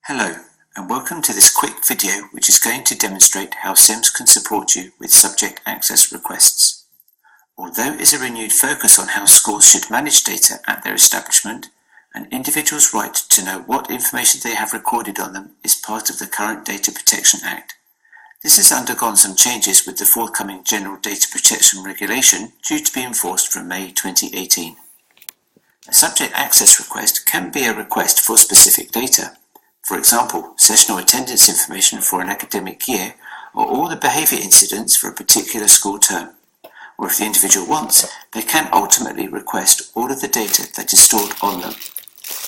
Hello, and welcome to this quick video which is going to demonstrate how SIMS can support you with subject access requests. Although there is a renewed focus on how schools should manage data at their establishment, an individual's right to know what information they have recorded on them is part of the current Data Protection Act. This has undergone some changes with the forthcoming General Data Protection Regulation due to be enforced from May 2018. A subject access request can be a request for specific data. For example, sessional attendance information for an academic year, or all the behaviour incidents for a particular school term. Or if the individual wants, they can ultimately request all of the data that is stored on them.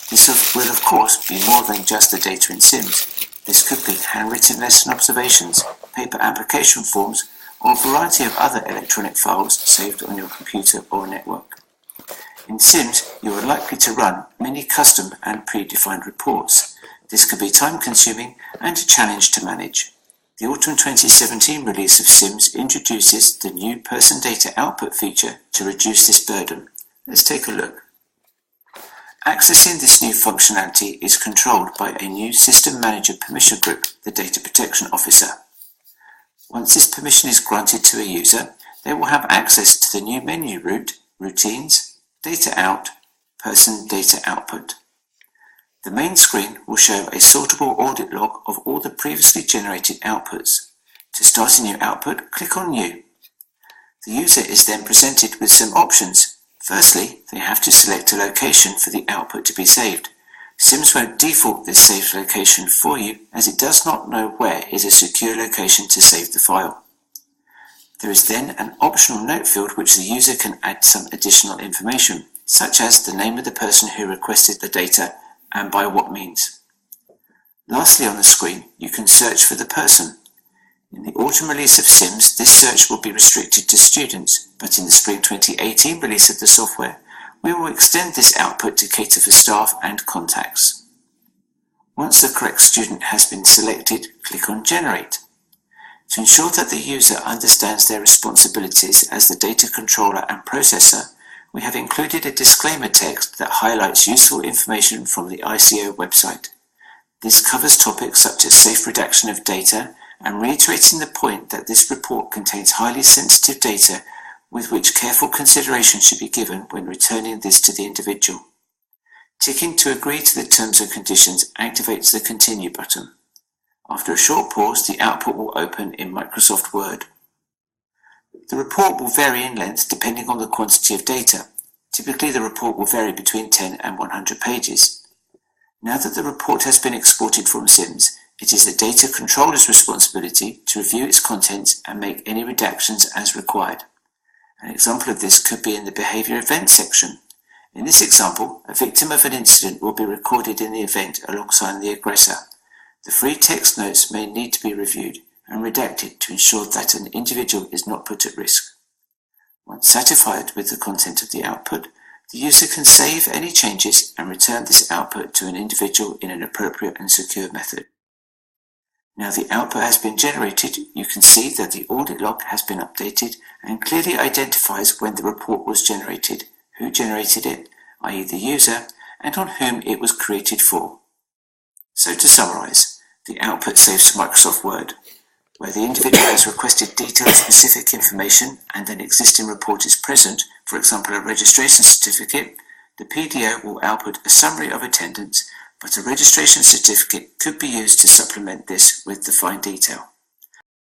This will of course be more than just the data in SIMS. This could be handwritten lesson observations, paper application forms, or a variety of other electronic files saved on your computer or network. In SIMS, you are likely to run many custom and predefined reports. This could be time-consuming and a challenge to manage. The autumn 2017 release of SIMS introduces the new Person Data Output feature to reduce this burden. Let's take a look. Accessing this new functionality is controlled by a new System Manager Permission Group, the Data Protection Officer. Once this permission is granted to a user, they will have access to the new menu route, Routines, Data Out, Person Data Output. The main screen will show a sortable audit log of all the previously generated outputs. To start a new output, click on New. The user is then presented with some options. Firstly, they have to select a location for the output to be saved. SIMS won't default this saved location for you as it does not know where is a secure location to save the file. There is then an optional note field which the user can add some additional information, such as the name of the person who requested the data and by what means. Lastly on the screen, you can search for the person. In the autumn release of SIMS, this search will be restricted to students, but in the spring 2018 release of the software, we will extend this output to cater for staff and contacts. Once the correct student has been selected, click on Generate. To ensure that the user understands their responsibilities as the data controller and processor, we have included a disclaimer text that highlights useful information from the ICO website. This covers topics such as safe redaction of data and reiterating the point that this report contains highly sensitive data with which careful consideration should be given when returning this to the individual. Ticking to agree to the terms and conditions activates the Continue button. After a short pause, the output will open in Microsoft Word. The report will vary in length depending on the quantity of data. Typically, the report will vary between 10 and 100 pages. Now that the report has been exported from SIMS, it is the data controller's responsibility to review its contents and make any redactions as required. An example of this could be in the Behaviour Events section. In this example, a victim of an incident will be recorded in the event alongside the aggressor. The free text notes may need to be reviewed and redacted to ensure that an individual is not put at risk. Once satisfied with the content of the output, the user can save any changes and return this output to an individual in an appropriate and secure method. Now the output has been generated, you can see that the audit log has been updated and clearly identifies when the report was generated, who generated it, i.e. the user, and on whom it was created for. So to summarise, the output saves to Microsoft Word. Where the individual has requested detailed specific information and an existing report is present, for example a registration certificate, the PDO will output a summary of attendance, but a registration certificate could be used to supplement this with the fine detail.